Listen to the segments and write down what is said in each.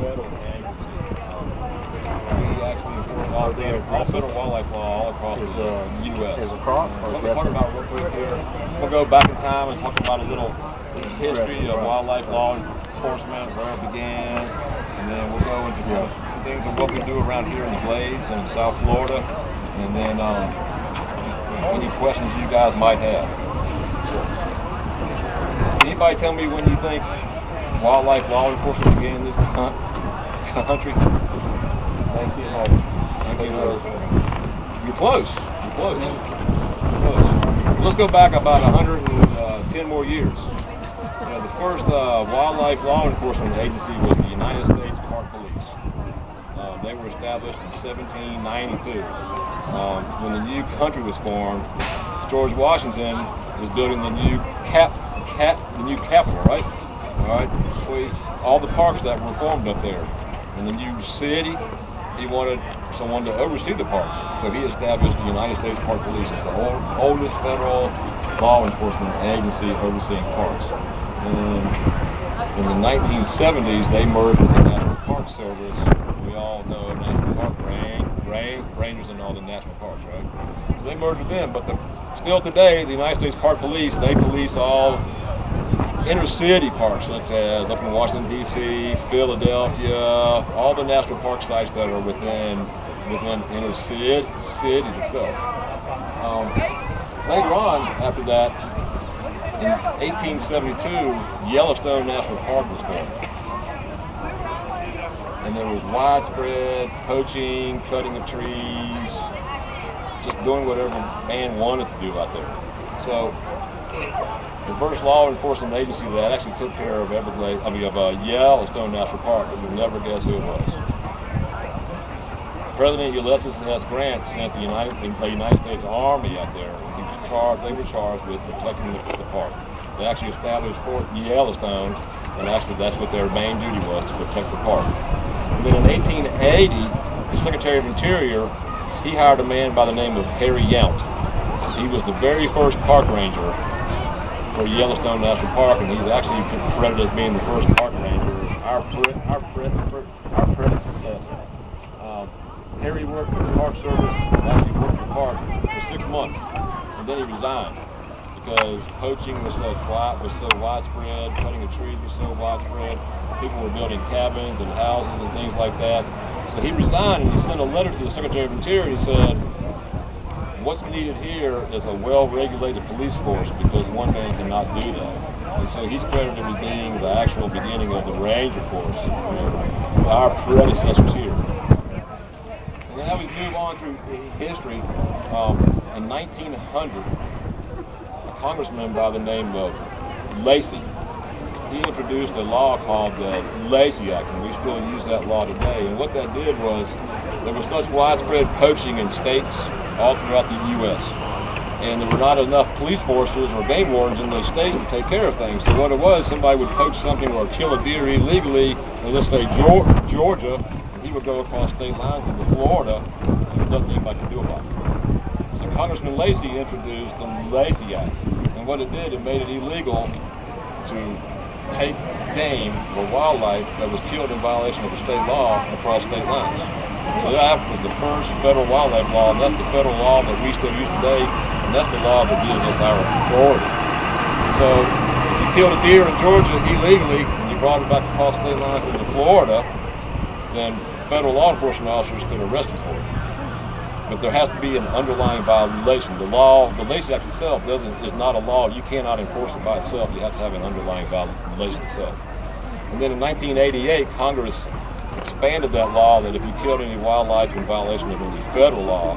federal agency. We actually enforce all federal wildlife law all across the U.S. What we're talking about real quick here, we'll go back in time and talk about a little history of wildlife law enforcement, where it began, and then we'll go into some things of what we do around here in the Glades and in South Florida, and then any questions you guys might have. Anybody tell me when you think wildlife law enforcement began in this country? 1900. You're close. You're close. Let's go back about 110 more years. The first wildlife law enforcement agency was the United States Park Police. They were established in 1792. When the new country was formed, George Washington was building the new Capitol, right? All right. All the parks that were formed up there. In the new city, he wanted someone to oversee the parks, so he established the United States Park Police as the oldest federal law enforcement agency overseeing parks. And in the 1970s, they merged with the National Park Service. We all know National Park Rangers and all the national parks, right? So they merged with them, but still today, the United States Park Police, they police all inner city parks, such as up in Washington, D.C., Philadelphia, all the national park sites that are within inner cities itself. Later on, after that, in 1872, Yellowstone National Park was formed. And there was widespread poaching, cutting of trees, just doing whatever man wanted to do out there. So the first law enforcement agency that actually took care of Yellowstone National Park, but you'll never guess who it was. President Ulysses S. Grant sent the United States Army out there. They were charged with protecting the park. They actually established Fort Yellowstone, and actually that's what their main duty was, to protect the park. And then in 1880, the Secretary of Interior, he hired a man by the name of Harry Yount. He was the very first park ranger for Yellowstone National Park, and he's actually credited as being the first park ranger, our predecessor. Harry worked for the Park Service, actually worked for the park for 6 months, and then he resigned because poaching was so widespread, cutting of trees was so widespread, people were building cabins and houses and things like that. So he resigned, and he sent a letter to the Secretary of Interior. He said, what's needed here is a well-regulated police force, because one man cannot do that. And so he's credited as being the actual beginning of the Ranger Force, our predecessors here. And then as we move on through history, in 1900, a congressman by the name of Lacey, he introduced a law called the Lacey Act, and we still use that law today. And what that did was, there was such widespread poaching in states all throughout the U.S., and there were not enough police forces or game wardens in those states to take care of things. So what it was, somebody would poach something or kill a deer illegally in, let's say, Georgia, and he would go across state lines into Florida, and there's nothing anybody could do about it. So Congressman Lacey introduced the Lacey Act, and what it did, it made it illegal to take game or wildlife that was killed in violation of the state law across state lines. So that was the first federal wildlife law, and that's the federal law that we still use today, and that's the law that gives us our authority. So if you killed a deer in Georgia illegally and you brought it back across state lines into Florida, then federal law enforcement officers could arrest you for it. But there has to be an underlying violation. The Lacey Act itself is not a law. You cannot enforce it by itself. You have to have an underlying violation itself. And then in 1988, Congress expanded that law that if you killed any wildlife in violation of any federal law,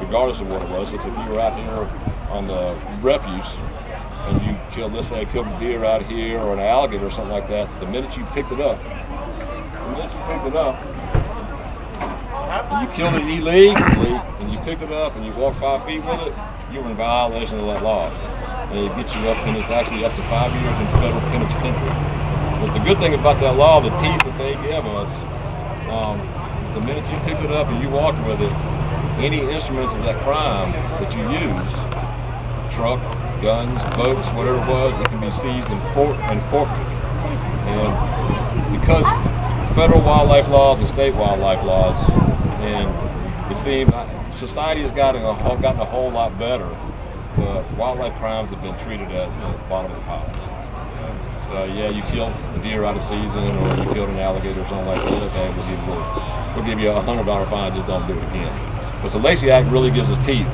regardless of what it was, so if you were out here on the refuge and you killed, let's say, killed a deer out here or an alligator or something like that, the minute you picked it up, and you killed it illegally, and you picked it up and you walked 5 feet with it, you were in violation of that law. And it gets you up, and it's actually up to 5 years in federal penitentiary. But the good thing about that law, the teeth that they give us, the minute you picked it up and you walked with it, any instruments of that crime that you use, truck, guns, boats, whatever it was, it can be seized and forfeited. And because federal wildlife laws and state wildlife laws, and it seems society has gotten a whole lot better. Wildlife crimes have been treated at the bottom of the pile. So yeah, you killed a deer out of season, or you killed an alligator or something like that. Okay, we'll give you a $100 fine. Just don't do it again. But the Lacey Act really gives us teeth,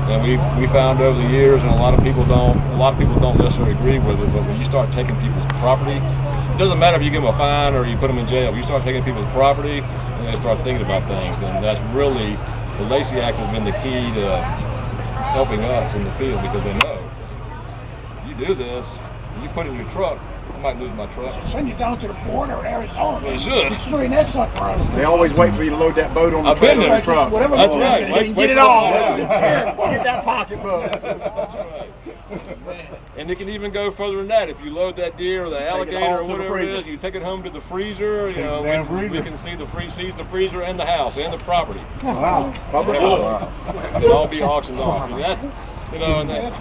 and we found over the years, and a lot of people don't necessarily agree with it. But when you start taking people's property, it doesn't matter if you give them a fine or you put them in jail. You start taking people's property, and they start thinking about things, and that's really the Lacey Act has been the key to helping us in the field, because they know you do this, you put it in your truck. I might lose my truck. Send you down to the border of Arizona. They should. Destroying that sucker. They always wait for you to load that boat on the trailer of the truck. Whatever. That's right. Get it all. Yeah. Get that pocketbook. That's right. And it can even go further than that. If you load that deer or the alligator or whatever it is, you take it home to the freezer. You know, we can see the freezer and the house and the property. Oh, wow. It'll all be auctioned off. And that's, you know, and that's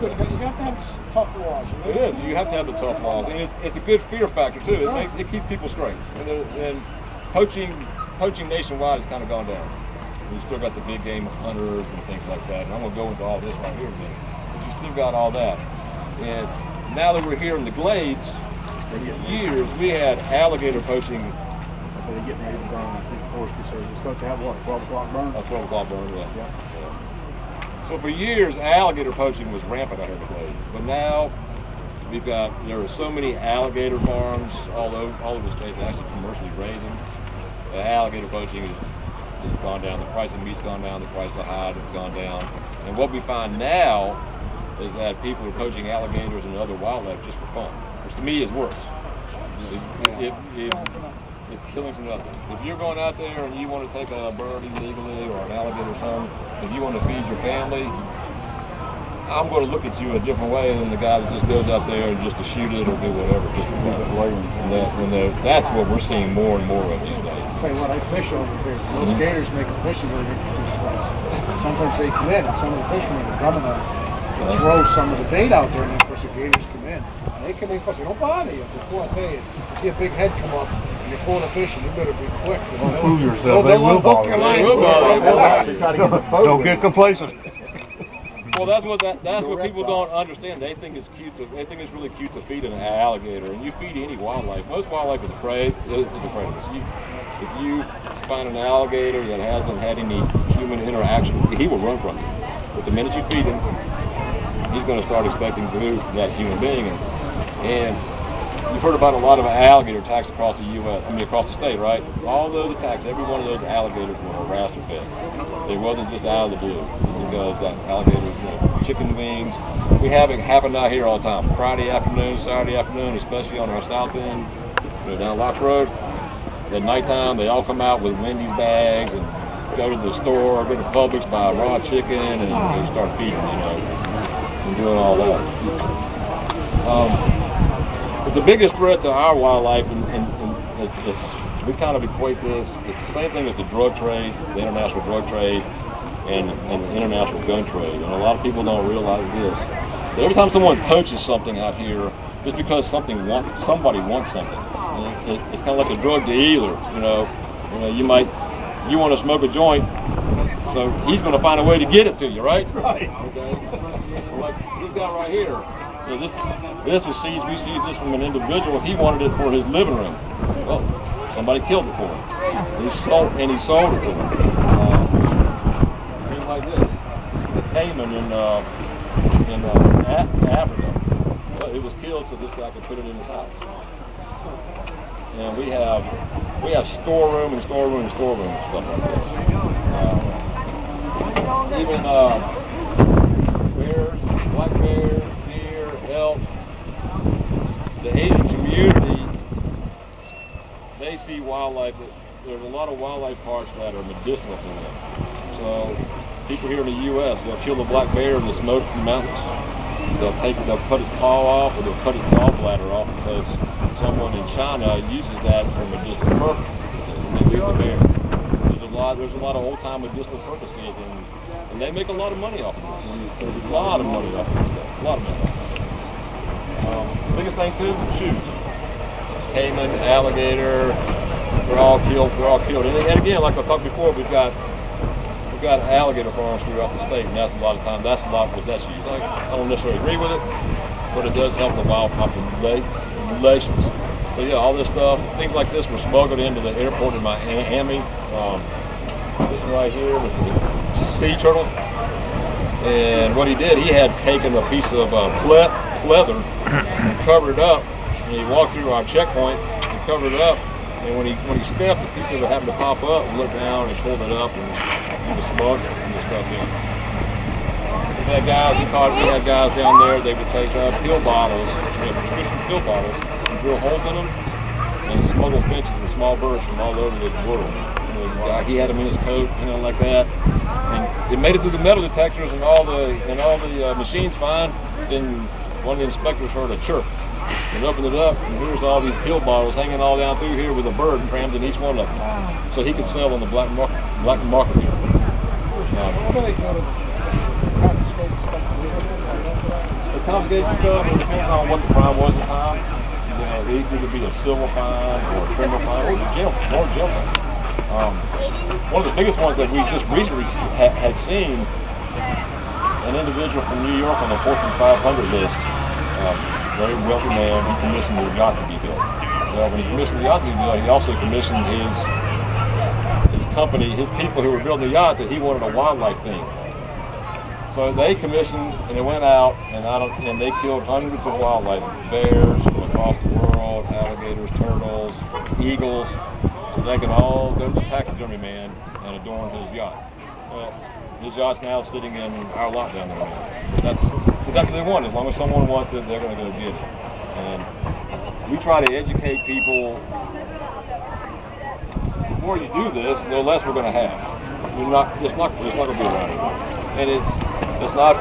good. You have to have tough laws. It is. You have to have the tough laws, and it's a good fear factor too. It keeps people straight. And poaching nationwide has kind of gone down. You still got the big game hunters and things like that. And I'm going to go into all this right here in a minute. But you still got all that. And now that we're here in the Glades, for years we had alligator poaching. They're getting ready to burn. I think forestry says it's supposed to have what, 12 o'clock burn? 12 o'clock burn, yeah. So for years, alligator poaching was rampant out here in the Glades. But now there are so many alligator farms all over the state that actually commercially raise them. Alligator poaching has gone down. The price of meat's gone down. The price of hide has gone down. And what we find now is that people are poaching alligators and other wildlife just for fun, which to me is worse. It's killing for nothing. If you're going out there and you want to take a bird illegally or an alligator or something, if you want to feed your family, I'm going to look at you a different way than the guy that just goes out there and just to shoot it or do whatever. Just to that's what we're seeing more and more of these days. I'll tell you what, I fish over here. Those gators make a fishing very interesting place. Sometimes they come in, and some of the fishermen are dumb enough to throw some of the bait out there, and of course the gators come in. And they come in close. They don't bother you. Before I tell you, you see a big head come up, and you're pulling a fish, and you better be quick. Don't fool yourself. They will bother you. They will bother you. Don't get complacent. Well, that's what people don't understand. They think it's cute. They think it's really cute to feed an alligator, and you feed any wildlife. Most wildlife is afraid of us. If you find an alligator that hasn't had any human interaction, he will run from you. But the minute you feed him, he's going to start expecting food from that human being. And you've heard about a lot of alligator attacks across the U.S. Across the state, right? All those attacks, every one of those alligators were harassed or fed. It wasn't just out of the blue, because that alligators, chicken wings. We have it happen out here all the time. Friday afternoon, Saturday afternoon, especially on our south end, down Lox Road. At nighttime, they all come out with Wendy's bags and go to the store, go to Publix, buy raw chicken, and they start feeding, and doing all that. But the biggest threat to our wildlife, and we kind of equate this, it's the same thing as the drug trade, the international drug trade, and the international gun trade. And a lot of people don't realize this. Every time someone poaches something out here, just because somebody wants something. It's kind of like a drug dealer. You want to smoke a joint, so he's going to find a way to get it to you, right? Right. Okay. Like this guy right here. This was seized. We seized this from an individual. He wanted it for his living room. Well, somebody killed it for him. He sold it to him. Things like this. The caiman in Africa. It was killed so this guy could put it in his house. And we have storeroom and storeroom and storeroom and stuff like this. Even bears, black bears, deer, elk. The Asian community, they see wildlife. There's a lot of wildlife parks that are medicinal for them. So people here in the U.S., they'll kill the black bear in the Smoky Mountains. They'll cut its paw off, or they'll cut its gallbladder off because someone in China uses that for medicinal purposes. And they use the bear. There's a lot of old-time medicinal purposes, and they make a lot of money off of this. There's a lot of money off of this stuff. A lot of money. The biggest thing too, shoes. Caiman, alligator, They're all killed. They're all killed. And again, like I talked before, we've got alligator farms throughout the state, and that's a lot of times that's a lot what that's used. I don't necessarily agree with it, but it does help the wild populations. So yeah, all this stuff, things like this were smuggled into the airport in Miami. This one right here was the sea turtle. And what he did, he had taken a piece of leather and covered it up. And he walked through our checkpoint and covered it up. And when he stepped, the people that happened to pop up and look down and pulled it up and he was smuggled and the stuff in. We had guys down there. They would take pill bottles, prescription pill bottles, and drill holes in them and smuggle finches and small birds from all over the world. He had them in his coat, like that. And it made it through the metal detectors and all the machines fine. Then one of the inspectors heard a chirp and opened it up, and here's all these pill bottles hanging all down through here with a bird crammed in each one of them, so he could sell on the black market. The confiscation stuff, it depends on what the crime was at the time. It could be a civil fine or a criminal fine or jail fine. One of the biggest ones that we just recently had seen, an individual from New York on the Fortune 500 list, very wealthy man, he commissioned a yacht to be built. Well, when he commissioned the yacht to be built, he also commissioned his company, his people who were building the yacht, that he wanted a wildlife theme. So they commissioned, and it went out, and they killed hundreds of wildlife, bears from across the world, alligators, turtles, eagles, so they can all go to the taxidermy man and adorn his yacht. Well, his yacht's now sitting in our lot down there now. That's what they want. As long as someone wants it, they're going to go get it. And we try to educate people. The more you do this, the less we're going to have. It's not going to be around anymore. And it's not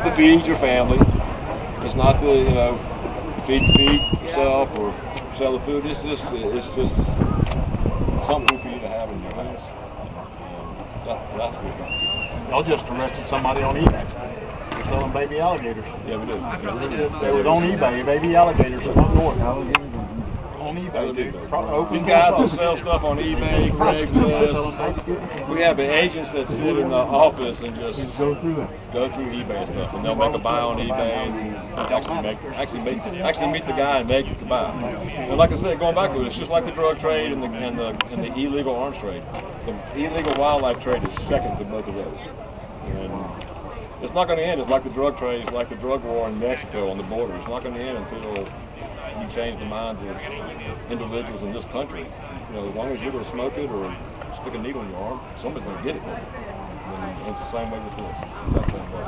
to feed your family. It's not to feed yourself or sell the food. It's just something for you to have in your house. And that's what Y'all just arrested somebody on eBay. They're selling baby alligators. Yeah, we do. They was on eBay, baby alligators up north. On eBay, dude. These guys that sell stuff on eBay, Craigslist. We have agents that sit in the office and just go through eBay stuff, and they'll make a buy on eBay and actually meet the guy and make the buy. And like I said, going back to it, it's just like the drug trade and the illegal arms trade. The illegal wildlife trade is second to both of those. And it's not going to end. It's like the drug trade, it's like the drug war in Mexico on the border. It's not going to end until you change the minds of individuals in this country. As long as you're going to smoke it or stick a needle in your arm, somebody's going to get it. And it's the same way with this. It's that same way.